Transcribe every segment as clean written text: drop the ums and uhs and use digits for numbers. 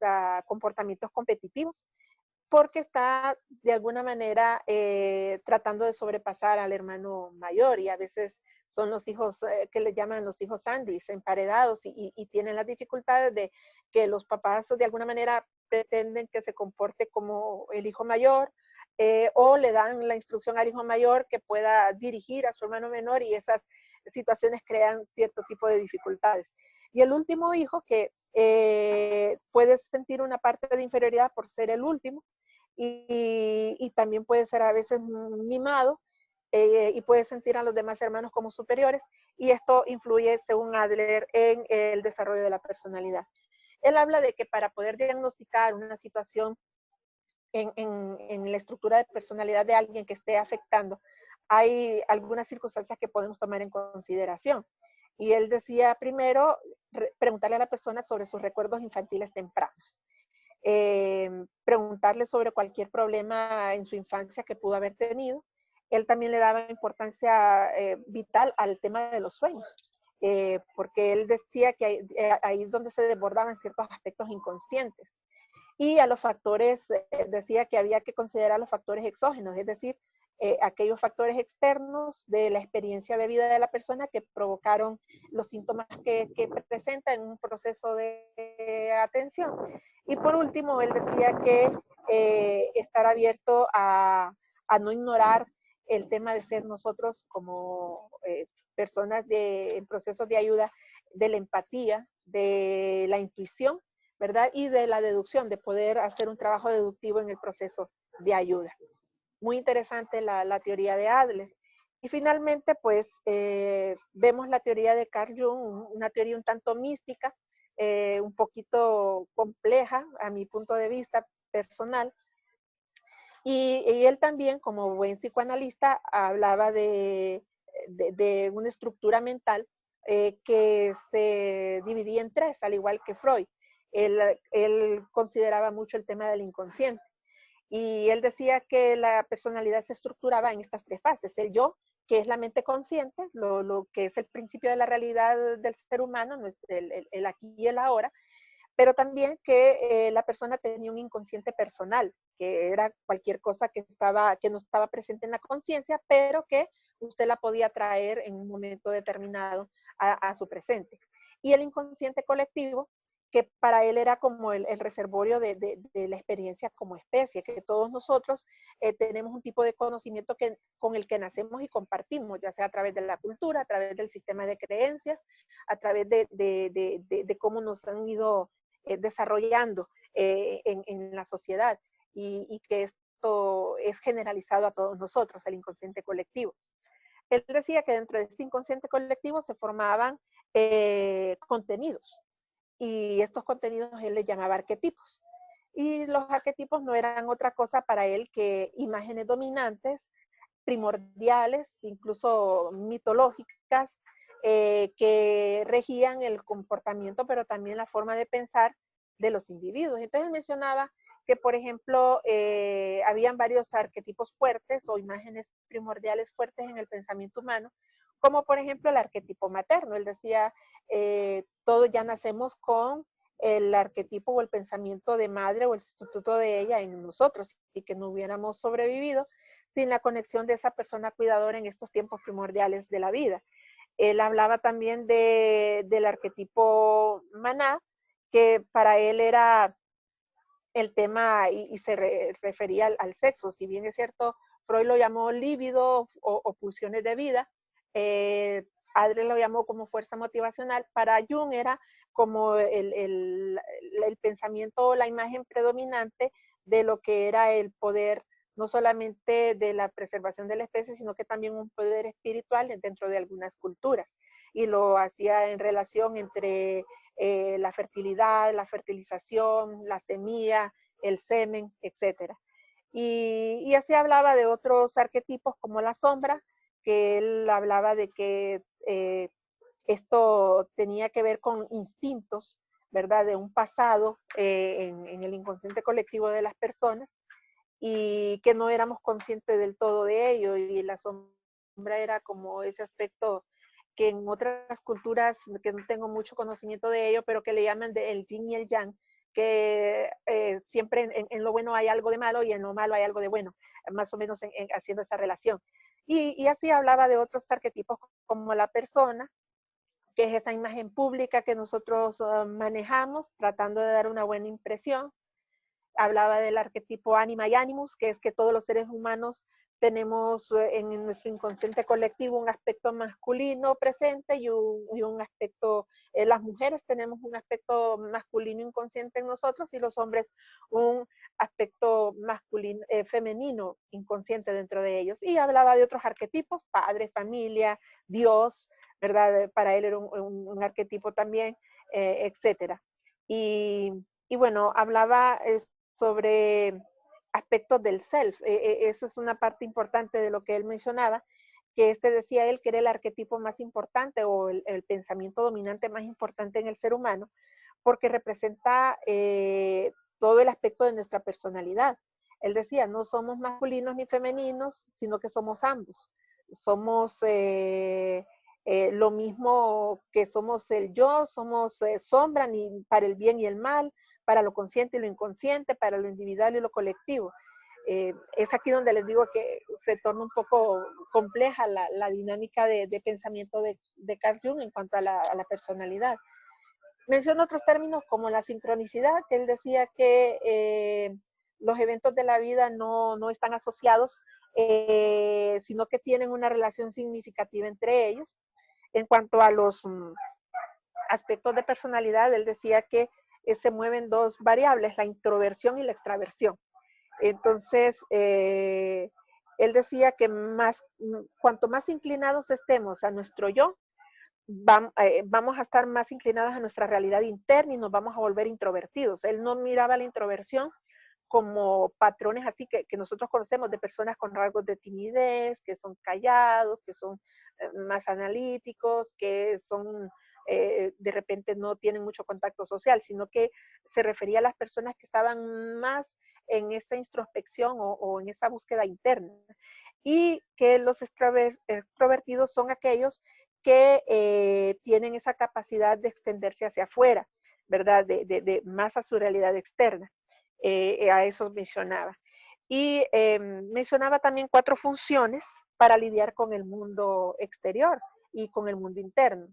a comportamientos competitivos, porque está de alguna manera tratando de sobrepasar al hermano mayor, y a veces son los hijos que le llaman los hijos sándwich, emparedados, y tienen las dificultades de que los papás de alguna manera pretenden que se comporte como el hijo mayor, o le dan la instrucción al hijo mayor que pueda dirigir a su hermano menor, y esas situaciones crean cierto tipo de dificultades. Y el último hijo que puede sentir una parte de inferioridad por ser el último, y también puede ser a veces mimado, y puede sentir a los demás hermanos como superiores, y esto influye, según Adler, en el desarrollo de la personalidad. Él habla de que para poder diagnosticar una situación en la estructura de personalidad de alguien que esté afectando, hay algunas circunstancias que podemos tomar en consideración. Y él decía, primero, preguntarle a la persona sobre sus recuerdos infantiles tempranos. Preguntarle sobre cualquier problema en su infancia que pudo haber tenido. Él también le daba importancia vital al tema de los sueños, porque él decía que ahí es donde se desbordaban ciertos aspectos inconscientes. Y a los factores, decía que había que considerar los factores exógenos, es decir, aquellos factores externos de la experiencia de vida de la persona que provocaron los síntomas que presenta en un proceso de atención. Y por último, él decía que estar abierto a no ignorar el tema de ser nosotros como personas en procesos de ayuda, de la empatía, de la intuición, ¿verdad? Y de la deducción, de poder hacer un trabajo deductivo en el proceso de ayuda. Muy interesante la teoría de Adler. Y finalmente, pues, vemos la teoría de Carl Jung, una teoría un tanto mística, un poquito compleja a mi punto de vista personal. Y él también, como buen psicoanalista, hablaba de una estructura mental que se dividía en tres, al igual que Freud. Él consideraba mucho el tema del inconsciente. Y él decía que la personalidad se estructuraba en estas tres fases. El yo, que es la mente consciente, lo que es el principio de la realidad del ser humano, el aquí y el ahora, pero también que la persona tenía un inconsciente personal, que era cualquier cosa que no estaba presente en la conciencia, pero que usted la podía traer en un momento determinado a su presente. Y el inconsciente colectivo, que para él era como el reservorio de la experiencia como especie, que todos nosotros tenemos un tipo de conocimiento con el que nacemos y compartimos, ya sea a través de la cultura, a través del sistema de creencias, a través de cómo nos han ido desarrollando en la sociedad, y que esto es generalizado a todos nosotros, el inconsciente colectivo. Él decía que dentro de este inconsciente colectivo se formaban contenidos, y estos contenidos él les llamaba arquetipos. Y los arquetipos no eran otra cosa para él que imágenes dominantes, primordiales, incluso mitológicas, que regían el comportamiento, pero también la forma de pensar de los individuos. Entonces él mencionaba que, por ejemplo, habían varios arquetipos fuertes o imágenes primordiales fuertes en el pensamiento humano, como por ejemplo el arquetipo materno. Él decía, todos ya nacemos con el arquetipo o el pensamiento de madre o el sustituto de ella en nosotros, y que no hubiéramos sobrevivido sin la conexión de esa persona cuidadora en estos tiempos primordiales de la vida. Él hablaba también del arquetipo maná, que para él era el tema y se refería al sexo. Si bien es cierto, Freud lo llamó líbido o pulsiones de vida, Adler lo llamó como fuerza motivacional. Para Jung era como el pensamiento o la imagen predominante de lo que era el poder, no solamente de la preservación de la especie, sino que también un poder espiritual dentro de algunas culturas. Y lo hacía en relación entre la fertilidad, la fertilización, la semilla, el semen, etcétera. Y así hablaba de otros arquetipos como la sombra, que él hablaba de que esto tenía que ver con instintos, ¿verdad? De un pasado en el inconsciente colectivo de las personas, y que no éramos conscientes del todo de ello, y la sombra era como ese aspecto que en otras culturas, que no tengo mucho conocimiento de ello, pero que le llaman el yin y el yang, que siempre en lo bueno hay algo de malo y en lo malo hay algo de bueno, más o menos haciendo esa relación. Y así hablaba de otros arquetipos como la persona, que es esa imagen pública que nosotros manejamos, tratando de dar una buena impresión. Hablaba del arquetipo anima y animus, que es que todos los seres humanos tenemos en nuestro inconsciente colectivo un aspecto masculino presente y un aspecto, las mujeres tenemos un aspecto masculino inconsciente en nosotros y los hombres un aspecto masculino, femenino inconsciente dentro de ellos. Y hablaba de otros arquetipos, padre, familia, Dios, ¿verdad? Para él era un arquetipo también, etcétera. Y bueno, hablaba sobre aspectos del self. Eso es una parte importante de lo que él mencionaba, que decía él que era el arquetipo más importante o el pensamiento dominante más importante en el ser humano, porque representa todo el aspecto de nuestra personalidad. Él decía, no somos masculinos ni femeninos, sino que somos ambos. Somos lo mismo que somos el yo, somos sombra ni para el bien y el mal, para lo consciente y lo inconsciente, para lo individual y lo colectivo. Es aquí donde les digo que se torna un poco compleja la dinámica de pensamiento de Carl Jung en cuanto a la personalidad. Menciona otros términos como la sincronicidad, que él decía que los eventos de la vida no están asociados, sino que tienen una relación significativa entre ellos. En cuanto a los aspectos de personalidad, él decía que se mueven dos variables, la introversión y la extraversión. Entonces, él decía que cuanto más inclinados estemos a nuestro yo, vamos a estar más inclinados a nuestra realidad interna y nos vamos a volver introvertidos. Él no miraba la introversión como patrones así que nosotros conocemos de personas con rasgos de timidez, que son callados, que son más analíticos, que son de repente no tienen mucho contacto social, sino que se refería a las personas que estaban más en esa introspección o en esa búsqueda interna. Y que los extrovertidos son aquellos que tienen esa capacidad de extenderse hacia afuera, ¿verdad? De más a su realidad externa. A eso mencionaba. Y mencionaba también 4 funciones para lidiar con el mundo exterior y con el mundo interno.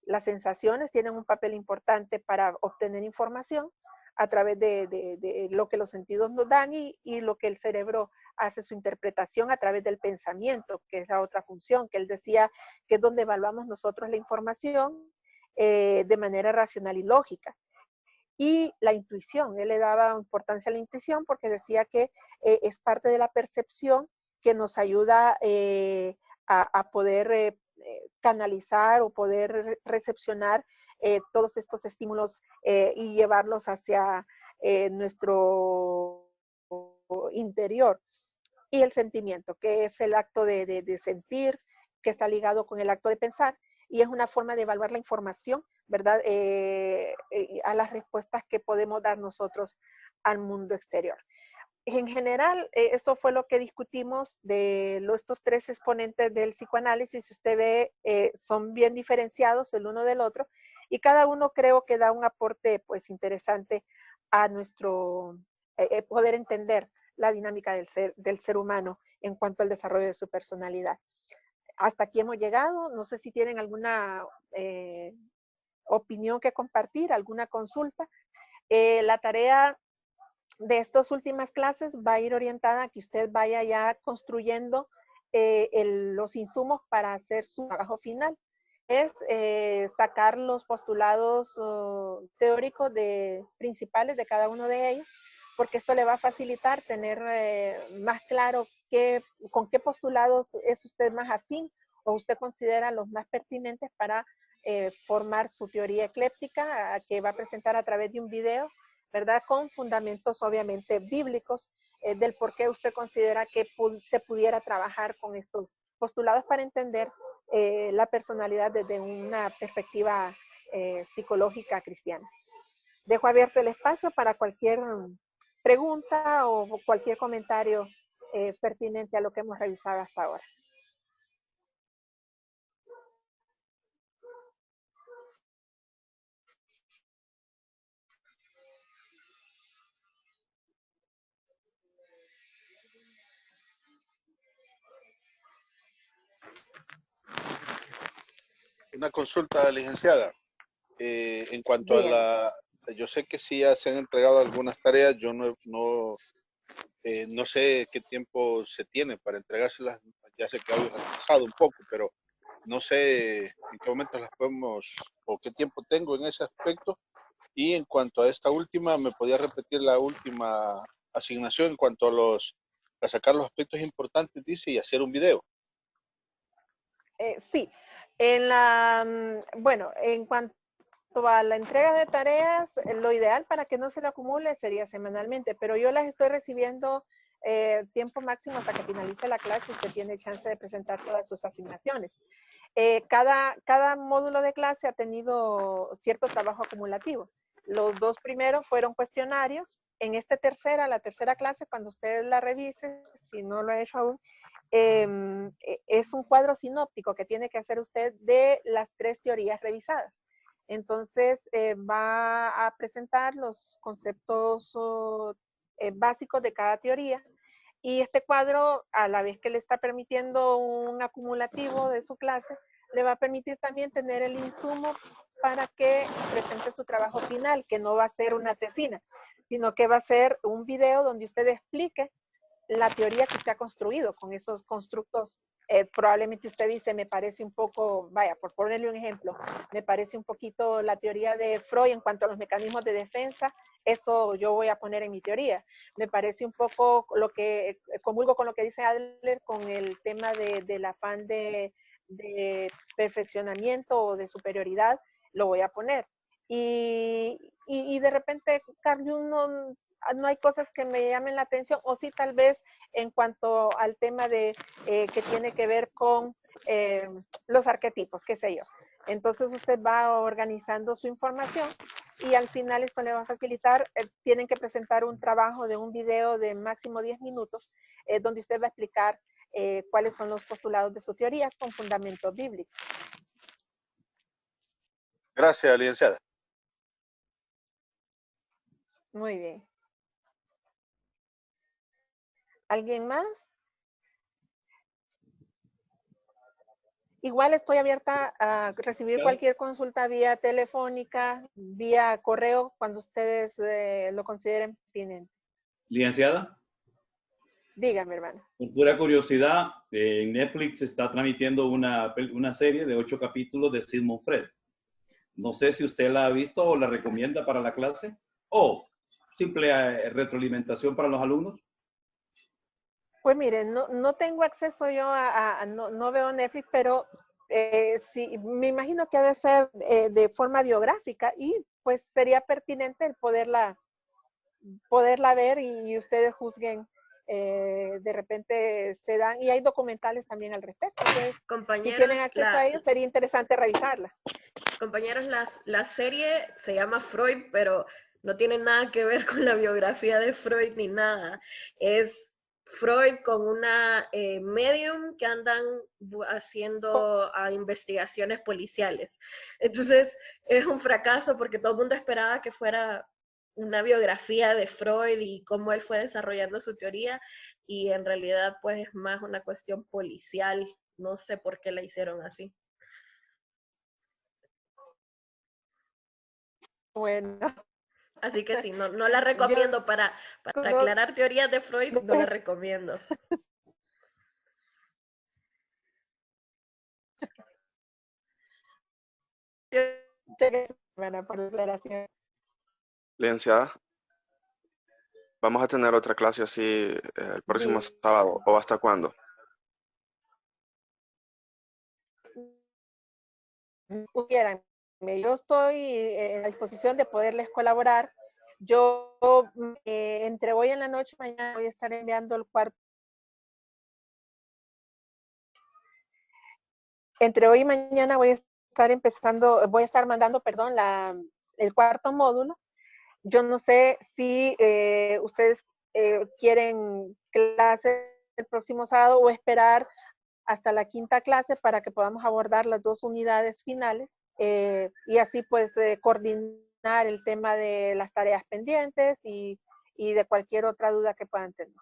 Las sensaciones tienen un papel importante para obtener información a través de lo que los sentidos nos dan y lo que el cerebro hace su interpretación a través del pensamiento, que es la otra función, que él decía que es donde evaluamos nosotros la información de manera racional y lógica. Y la intuición, él le daba importancia a la intuición porque decía que es parte de la percepción que nos ayuda a poder canalizar o poder recepcionar todos estos estímulos y llevarlos hacia nuestro interior. Y el sentimiento, que es el acto de sentir, que está ligado con el acto de pensar, y es una forma de evaluar la información, ¿verdad? A las respuestas que podemos dar nosotros al mundo exterior. En general, eso fue lo que discutimos de estos 3 exponentes del psicoanálisis. Si usted ve, son bien diferenciados el uno del otro, y cada uno creo que da un aporte pues interesante a nuestro poder entender la dinámica del ser humano en cuanto al desarrollo de su personalidad. Hasta aquí hemos llegado. No sé si tienen alguna opinión que compartir, alguna consulta. La tarea de estas últimas clases va a ir orientada a que usted vaya ya construyendo los insumos para hacer su trabajo final. Es sacar los postulados teóricos principales de cada uno de ellos, porque esto le va a facilitar tener más claro con qué postulados es usted más afín o usted considera los más pertinentes para formar su teoría ecléptica que va a presentar a través de un video, ¿verdad? Con fundamentos obviamente bíblicos del por qué usted considera que se pudiera trabajar con estos postulados para entender la personalidad desde una perspectiva psicológica cristiana. Dejo abierto el espacio para cualquier pregunta o cualquier comentario pertinente a lo que hemos revisado hasta ahora. Una consulta, licenciada. En cuanto a Dígame. yo sé que sí ya se han entregado algunas tareas, yo no sé qué tiempo se tiene para entregárselas, ya sé que había retrasado un poco, pero no sé en qué momento las podemos o qué tiempo tengo en ese aspecto. Y en cuanto a esta última, ¿me podía repetir la última asignación en cuanto a sacar los aspectos importantes, dice, y hacer un video? Sí, bueno, en cuanto a la entrega de tareas, lo ideal para que no se le acumule sería semanalmente, pero yo las estoy recibiendo tiempo máximo hasta que finalice la clase y usted tiene chance de presentar todas sus asignaciones. Cada módulo de clase ha tenido cierto trabajo acumulativo. Los dos primeros fueron cuestionarios. En la tercera clase, cuando usted la revise, si no lo ha hecho aún, es un cuadro sinóptico que tiene que hacer usted de las 3 teorías revisadas. Entonces, va a presentar los conceptos básicos de cada teoría. Y este cuadro, a la vez que le está permitiendo un acumulativo de su clase, le va a permitir también tener el insumo para que presente su trabajo final, que no va a ser una tesina, sino que va a ser un video donde usted explique la teoría que usted ha construido con esos constructos. Probablemente usted dice, me parece un poco, vaya, por ponerle un ejemplo, me parece un poquito la teoría de Freud en cuanto a los mecanismos de defensa, eso yo voy a poner en mi teoría. Me parece un poco lo que, comulgo con lo que dice Adler con el tema del afán de perfeccionamiento o de superioridad, lo voy a poner. Y de repente, Carl, no hay cosas que me llamen la atención, o sí tal vez en cuanto al tema de que tiene que ver con los arquetipos, qué sé yo. Entonces usted va organizando su información y al final esto le va a facilitar, tienen que presentar un trabajo de un video de máximo 10 minutos, donde usted va a explicar cuáles son los postulados de su teoría con fundamento bíblico. Gracias, licenciada. Muy bien. ¿Alguien más? Igual estoy abierta a recibir cualquier consulta vía telefónica, vía correo, cuando ustedes lo consideren pertinente. Licenciada. Dígame, hermano. Por pura curiosidad, en Netflix se está transmitiendo una serie de 8 capítulos de Sigmund Freud. No sé si usted la ha visto o la recomienda para la clase o simple retroalimentación para los alumnos. Pues mire, no tengo acceso yo no veo Netflix, pero sí, me imagino que ha de ser de forma biográfica y pues sería pertinente el poderla ver y ustedes juzguen. De repente se dan, y hay documentales también al respecto. Entonces, si tienen acceso a ellos, sería interesante revisarla. Compañeros, la serie se llama Freud, pero no tiene nada que ver con la biografía de Freud ni nada. Es Freud con una medium que andan haciendo investigaciones policiales. Entonces, es un fracaso porque todo el mundo esperaba que fuera una biografía de Freud y cómo él fue desarrollando su teoría, y en realidad pues es más una cuestión policial. No sé por qué la hicieron así. Bueno. Así que sí, no la recomiendo para aclarar teorías de Freud, no la recomiendo. Por la aclaración. Licenciada, ¿vamos a tener otra clase así el próximo sábado o hasta cuándo? Yo estoy en la disposición de poderles colaborar. Yo entre hoy en la noche, mañana voy a estar enviando el cuarto. Entre hoy y mañana voy a estar mandando, perdón, el cuarto módulo. Yo no sé si ustedes quieren clase el próximo sábado o esperar hasta la quinta clase para que podamos abordar las 2 unidades finales y así pues coordinar el tema de las tareas pendientes y de cualquier otra duda que puedan tener.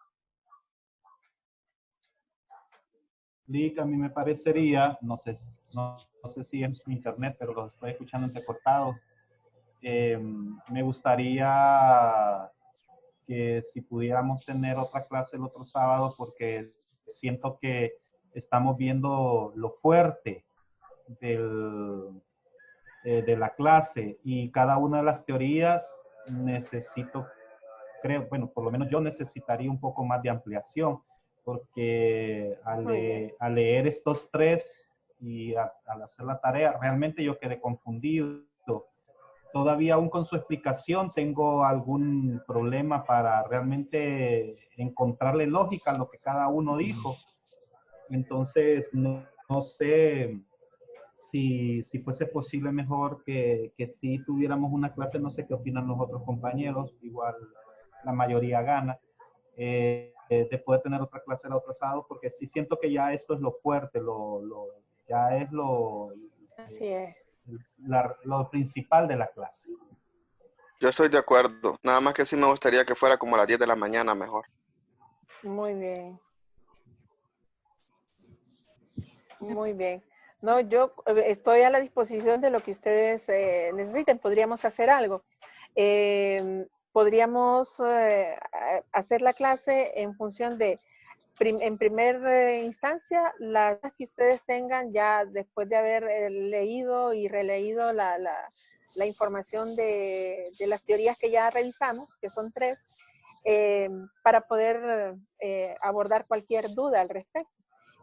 Lick, a mí me parecería, no sé no sé si es mi internet, pero los estoy escuchando entrecortados. Me gustaría que si pudiéramos tener otra clase el otro sábado, porque siento que estamos viendo lo fuerte de la clase y cada una de las teorías necesito, creo, bueno, por lo menos yo necesitaría un poco más de ampliación, porque al leer estos tres y al hacer la tarea, realmente yo quedé confundido. Todavía aún con su explicación tengo algún problema para realmente encontrarle lógica a lo que cada uno dijo. Entonces, no sé si fuese posible mejor que si tuviéramos una clase, no sé qué opinan los otros compañeros, igual la mayoría gana, de poder tener otra clase el otro sábado, porque sí siento que ya esto es lo fuerte, ya es Así es. lo principal de la clase. Yo estoy de acuerdo. Nada más que sí me gustaría que fuera como a las 10 de la mañana mejor. Muy bien. Muy bien. No, yo estoy a la disposición de lo que ustedes necesiten. Podríamos hacer algo. Podríamos hacer la clase en función de, en primera instancia, las que ustedes tengan ya después de haber leído y releído la información de las teorías que ya revisamos, que son 3, para poder abordar cualquier duda al respecto.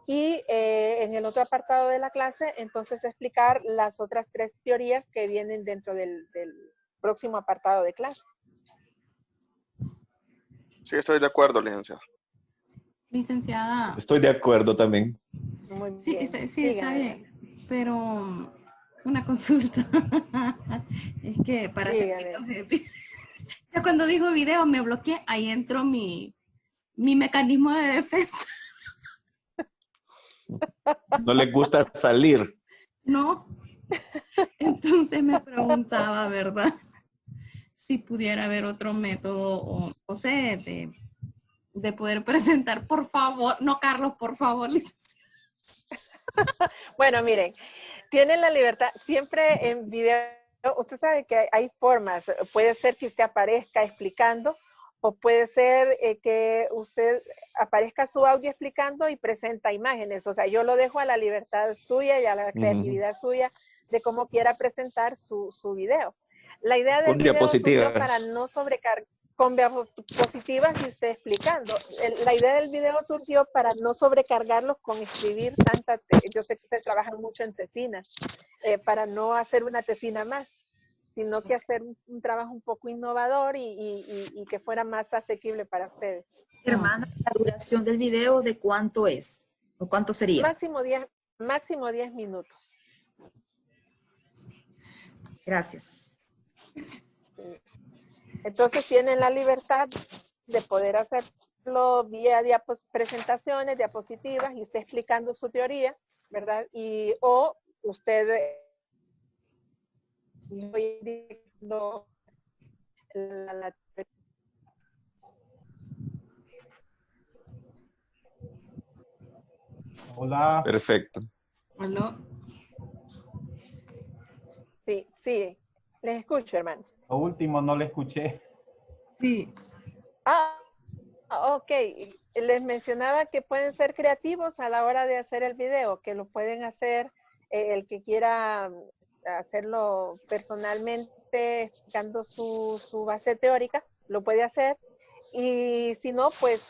Y en el otro apartado de la clase, entonces explicar las otras 3 teorías que vienen dentro del próximo apartado de clase. Sí, estoy de acuerdo, licenciado. Licenciada. Estoy de acuerdo también. Muy Sí, bien. sí está bien, pero una consulta. Es que para hacer videos, ya cuando dijo video me bloqueé, ahí entró mi mecanismo de defensa. No le gusta salir. No. Entonces me preguntaba, ¿verdad? Si pudiera haber otro método, o sea, de poder presentar, por favor. No, Carlos, por favor, licenciado. Bueno, miren, tienen la libertad, siempre en video, usted sabe que hay formas, puede ser que usted aparezca explicando, o puede ser que usted aparezca su audio explicando y presenta imágenes. O sea, yo lo dejo a la libertad suya y a la creatividad suya de cómo quiera presentar su video. La idea del video surgió para no sobrecargar, con diapositivas y usted explicando. La idea del video surgió para no sobrecargarlos con escribir tantas, yo sé que ustedes trabajan mucho en tesinas, para no hacer una tesina más, sino que hacer un trabajo un poco innovador y que fuera más asequible para ustedes. Hermana, ¿la duración del video de cuánto es? ¿O cuánto sería? Máximo 10 minutos. Gracias. Entonces tienen la libertad de poder hacerlo vía presentaciones, diapositivas, y usted explicando su teoría, ¿verdad? O usted Hola. Perfecto. ¿Aló? Sí, les escucho, hermanos. Lo último no le escuché. Sí. Ok. Les mencionaba que pueden ser creativos a la hora de hacer el video, que lo pueden hacer el que quiera hacerlo personalmente, explicando su base teórica, lo puede hacer. Y si no, pues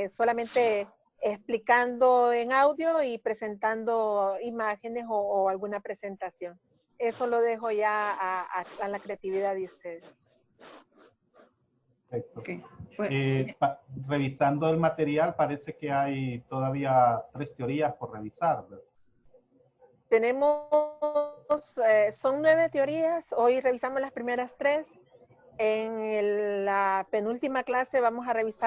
solamente explicando en audio y presentando imágenes o alguna presentación. Eso lo dejo ya a la creatividad de ustedes. Perfecto. Okay. Revisando el material, parece que hay todavía 3 teorías por revisar, ¿verdad? Tenemos, son 9 teorías. Hoy revisamos las primeras 3. En la penúltima clase vamos a revisar